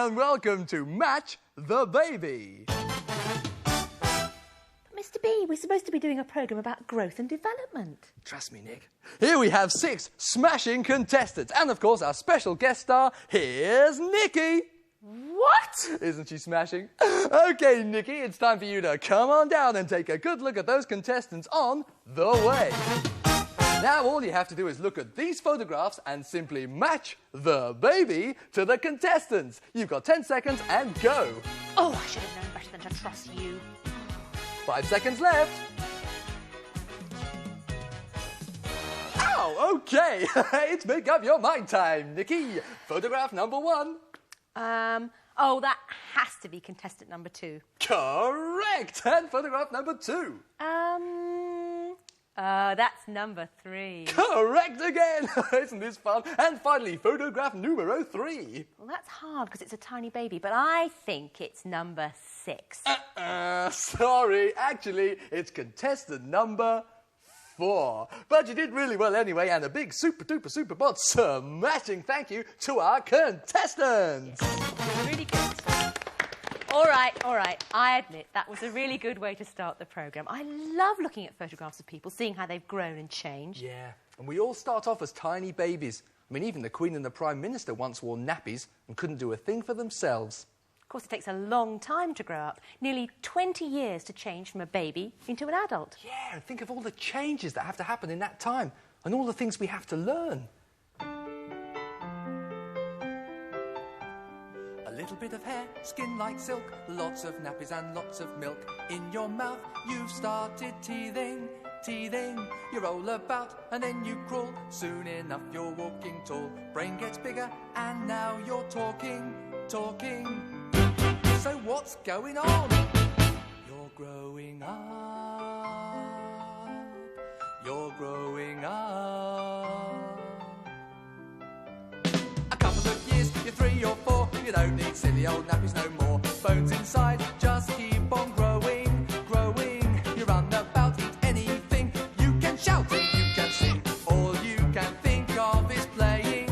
and welcome to Match the Baby. Mr. B, we're supposed to be doing a programme about growth and development. Trust me, Nick. Here we have 6 smashing contestants. And, of course, our special guest star, here's Nikki. What? Isn't she smashing? OK, Nikki, it's time for you to come on down and take a good look at those contestants on the way. Now, all you have to do is look at these photographs and simply match the baby to the contestants. You've got 10 seconds and go. Oh, I should have known better than to trust you. 5 seconds left. Ow, OK. It's make up your mind time, Nikki. Photograph number 1. Oh, that has to be contestant number 2. Correct. And photograph number 2. That's number 3. Correct again. Isn't this fun? And finally, photograph numero 3. Well, that's hard because it's a tiny baby, but I think it's number 6. Sorry. Actually, it's contestant number 4. But you did really well anyway, and a big super-duper Superbods smashing thank you to our contestants. Yes, really good. All right. I admit that was a really good way to start the programme. I love looking at photographs of people, seeing how they've grown and changed. Yeah, and we all start off as tiny babies. I mean, even the Queen and the Prime Minister once wore nappies and couldn't do a thing for themselves. Of course, it takes a long time to grow up. Nearly 20 years to change from a baby into an adult. Yeah, and think of all the changes that have to happen in that time and all the things we have to learn. A little bit of hair, skin like silk, lots of nappies and lots of milk. In your mouth, you've started teething. You roll about and then you crawl. Soon enough, you're walking tall. Brain gets bigger and now you're talking. So what's going on? You're growing up. You're growing up. A couple of years, you're 3 or 4. You don't need silly old nappies no more. Bones inside just keep on growing. You run about, eat anything. You can shout and you can sing. All you can think of is playing.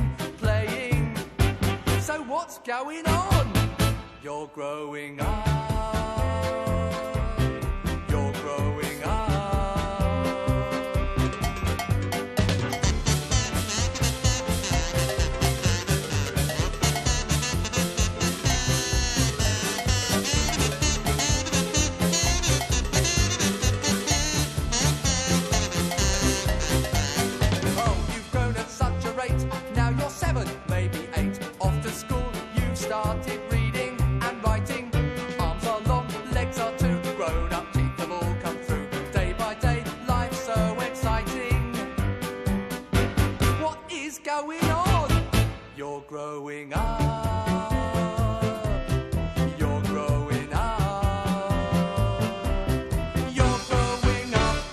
So what's going on? You're growing up. You're growing up. Oh, you've grown at such a rate. Now you're 7, maybe 8. Off to school, you've started reading and writing. Arms are long, legs are too. Grown up teeth have all come through. Day by day, life's so exciting. What is going on? You're growing up. You're growing up. You're growing up.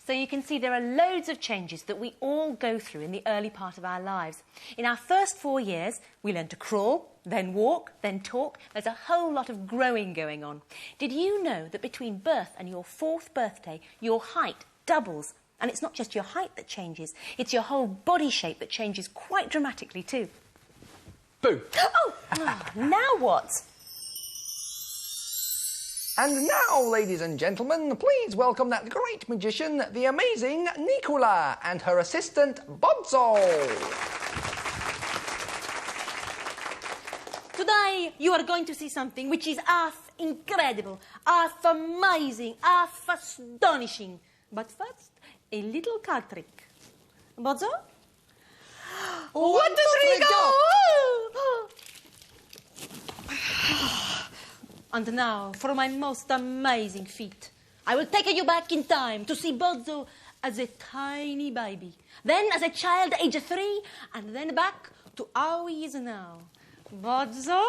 So you can see there are loads of changes that we all go through in the early part of our lives. In our first 4 years, we learn to crawl, then walk, then talk. There's a whole lot of growing going on. Did you know that between birth and your 4th birthday, your height doubles? And it's not just your height that changes, it's your whole body shape that changes quite dramatically too. Boo. Oh, now what? And now, ladies and gentlemen, please welcome that great magician, the amazing Nicola, and her assistant, Bodzo. Today you are going to see something which is half incredible, half amazing, half astonishing. But first, a little card trick. Bodzo? 1, 2, 3, go! And now for my most amazing feat. I will take you back in time to see Bodzo as a tiny baby, then as a child age 3, and then back to how he is now. Bodzo,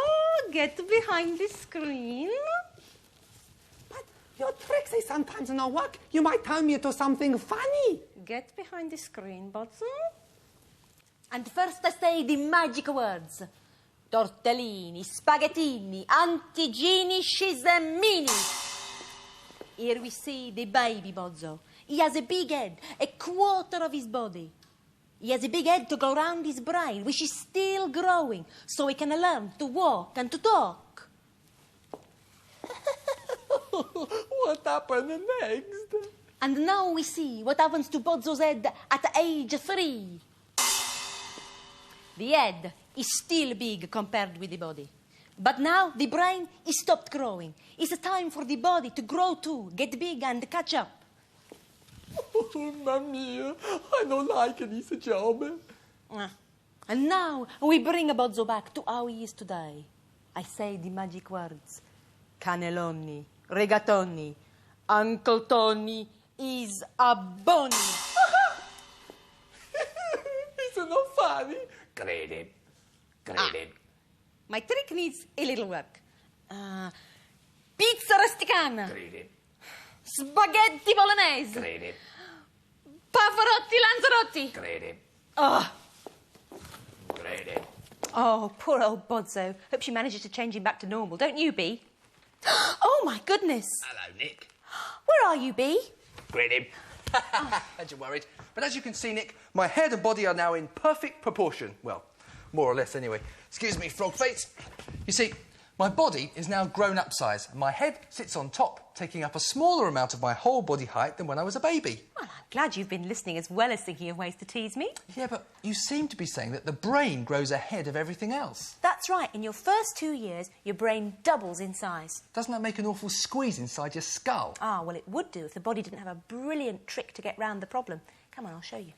get behind the screen. But your tricks they sometimes don't work. You might turn me into something funny. Get behind the screen, Bodzo. And first I say the magic words. Tortellini, spaghettini, antigini, schismini. Here we see the baby Bodzo. He has a big head, a quarter of his body. He has a big head to go round his brain, which is still growing, so he can learn to walk and to talk. What happened next? And now we see what happens to Bozzo's head at age 3. The head is still big compared with the body. But now the brain is stopped growing. It's time for the body to grow too, get big and catch up. Oh, Mamma, I don't like this job. And now we bring Bozzo back to how he is today. I say the magic words. Cannelloni, rigatoni, Uncle Tony is a bony. It's not funny. Crede. My trick needs a little work. Pizza rusticana. Crede. Spaghetti bolognese. Crede. Pavarotti lanzarotti. Crede. Oh. Crede. Oh, poor old Bozzo. Hope she manages to change him back to normal, don't you, Bee? Oh, my goodness. Hello, Nick. Where are you, Bee? Crede. Had you worried. But as you can see, Nick, my head and body are now in perfect proportion. Well, more or less anyway. Excuse me, frog face. You see, my body is now grown-up size, and my head sits on top, taking up a smaller amount of my whole body height than when I was a baby. Well, I'm glad you've been listening as well as thinking of ways to tease me. Yeah, but you seem to be saying that the brain grows ahead of everything else. That's right. In your first 2 years, your brain doubles in size. Doesn't that make an awful squeeze inside your skull? Ah, well, it would do if the body didn't have a brilliant trick to get round the problem. Come on, I'll show you.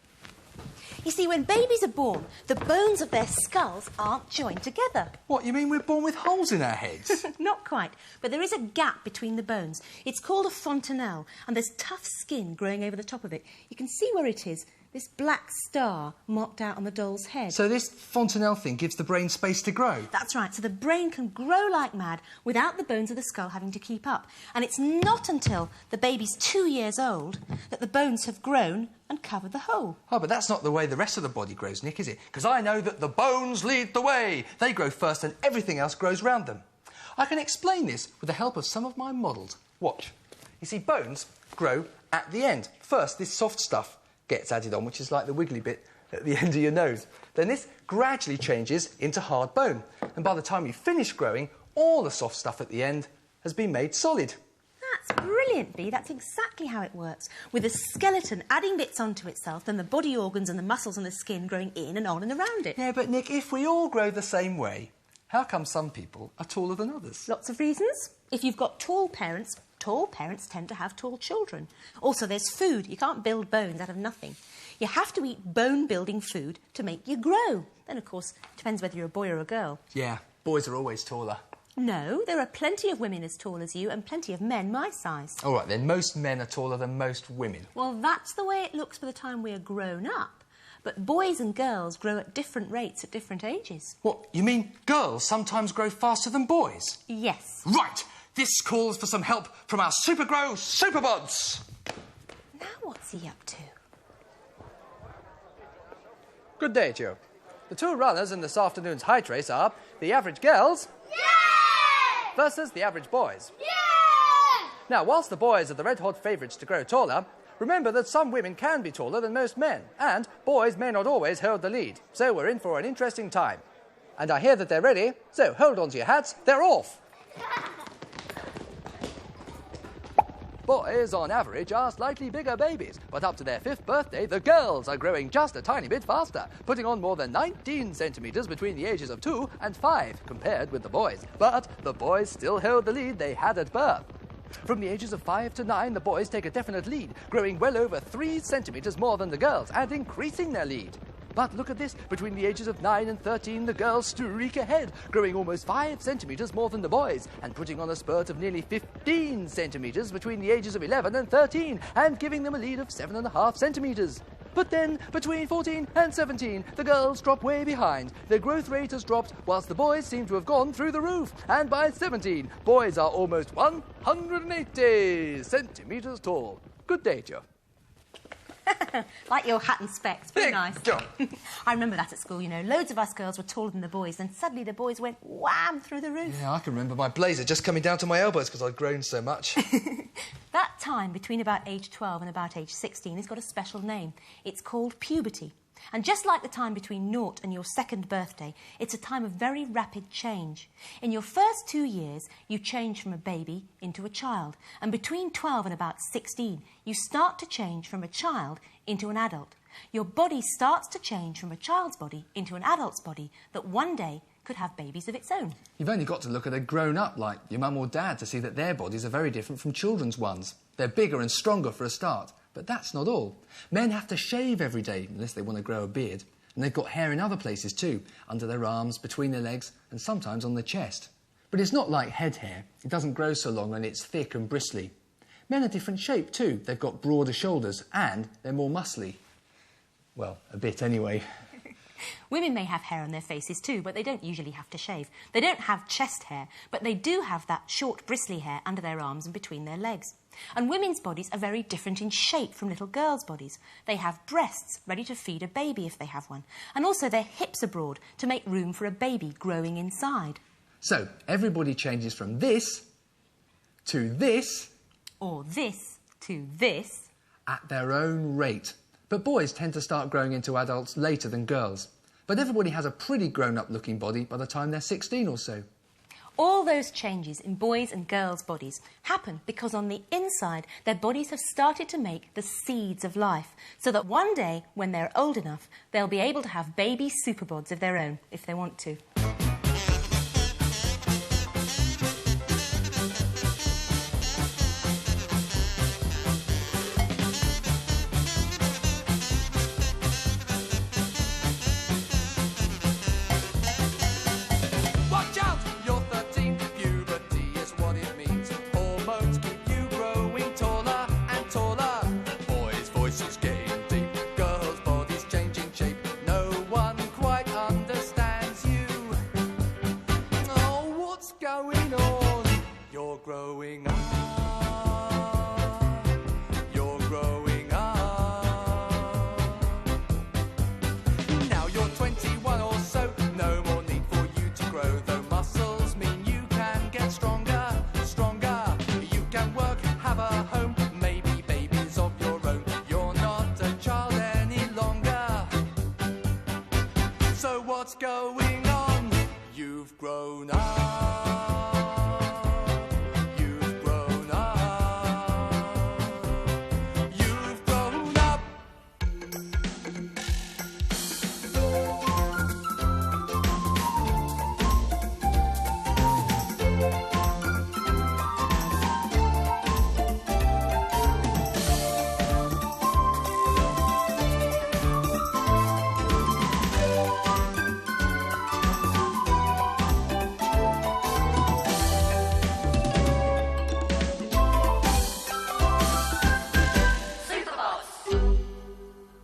You see, when babies are born, the bones of their skulls aren't joined together. What, you mean we're born with holes in our heads? Not quite, but there is a gap between the bones. It's called a fontanelle, and there's tough skin growing over the top of it. You can see where it is, this black star marked out on the doll's head. So this fontanelle thing gives the brain space to grow? That's right, so the brain can grow like mad without the bones of the skull having to keep up. And it's not until the baby's 2 years old that the bones have grown and covered the hole. Oh, but that's not the way the rest of the body grows, Nick, is it? Because I know that the bones lead the way. They grow first and everything else grows round them. I can explain this with the help of some of my models. Watch. You see, bones grow at the end. First, this soft stuff gets added on, which is like the wiggly bit at the end of your nose. Then this gradually changes into hard bone. And by the time you finish growing, all the soft stuff at the end has been made solid. That's brilliant, Bee. That's exactly how it works. With the skeleton adding bits onto itself, then the body organs and the muscles and the skin growing in and on and around it. Yeah, but Nick, if we all grow the same way, how come some people are taller than others? Lots of reasons. If you've got tall parents tend to have tall children. Also, there's food. You can't build bones out of nothing. You have to eat bone-building food to make you grow. Then, of course, it depends whether you're a boy or a girl. Yeah, boys are always taller. No, there are plenty of women as tall as you and plenty of men my size. All right, then, most men are taller than most women. Well, that's the way it looks by the time we're grown up. But boys and girls grow at different rates at different ages. What, you mean girls sometimes grow faster than boys? Yes. Right! This calls for some help from our Supergrow Superbods! Now what's he up to? Good day, Joe. The two runners in this afternoon's height race are the average girls versus the average boys. Now, whilst the boys are the red-hot favourites to grow taller, remember that some women can be taller than most men, and boys may not always hold the lead. So we're in for an interesting time. And I hear that they're ready, so hold on to your hats, they're off! Boys, on average, are slightly bigger babies, but up to their 5th birthday, the girls are growing just a tiny bit faster, putting on more than 19 centimetres between the ages of 2 and 5, compared with the boys. But the boys still hold the lead they had at birth. From the ages of 5 to 9, the boys take a definite lead, growing well over 3 centimetres more than the girls, and increasing their lead. But look at this, between the ages of 9 and 13, the girls streak ahead, growing almost 5 centimetres more than the boys, and putting on a spurt of nearly 15 centimetres between the ages of 11 and 13, and giving them a lead of 7.5 centimetres. But then, between 14 and 17, the girls drop way behind. Their growth rate has dropped, whilst the boys seem to have gone through the roof. And by 17, boys are almost 180 centimetres tall. Good day, Joe. Like your hat and specs. Very Big nice. jump. I remember that at school, you know. Loads of us girls were taller than the boys, and suddenly the boys went wham through the roof. Yeah, I can remember my blazer just coming down to my elbows because I'd grown so much. That time between about age 12 and about age 16 has got a special name. It's called puberty. And just like the time between 0 and your 2nd birthday, it's a time of very rapid change. In your first 2 years, you change from a baby into a child. And between 12 and about 16, you start to change from a child into an adult. Your body starts to change from a child's body into an adult's body that one day could have babies of its own. You've only got to look at a grown-up like your mum or dad to see that their bodies are very different from children's ones. They're bigger and stronger for a start. But that's not all. Men have to shave every day unless they want to grow a beard. And they've got hair in other places too, under their arms, between their legs and sometimes on their chest. But it's not like head hair. It doesn't grow so long and it's thick and bristly. Men are different shape too. They've got broader shoulders and they're more muscly. Well, a bit anyway. Women may have hair on their faces too, but they don't usually have to shave. They don't have chest hair, but they do have that short bristly hair under their arms and between their legs. And women's bodies are very different in shape from little girls' bodies. They have breasts ready to feed a baby if they have one, and also their hips are broad to make room for a baby growing inside. So, everybody changes from this to this, or this to this, at their own rate. But boys tend to start growing into adults later than girls. But everybody has a pretty grown-up looking body by the time they're 16 or so. All those changes in boys' and girls' bodies happen because on the inside their bodies have started to make the seeds of life, so that one day, when they're old enough, they'll be able to have baby superbods of their own, if they want to. Watch out, you're 13, puberty is what it means. Hormones keep you growing taller and taller. Boys' voices getting deep, girls' bodies changing shape. No one quite understands you. Oh, what's going on? You're growing up. You're growing up. Now you're 21 or so, no more need for you to grow. Though muscles mean you can get stronger, stronger. You can work, have a home, maybe babies of your own. You're not a child any longer. So what's going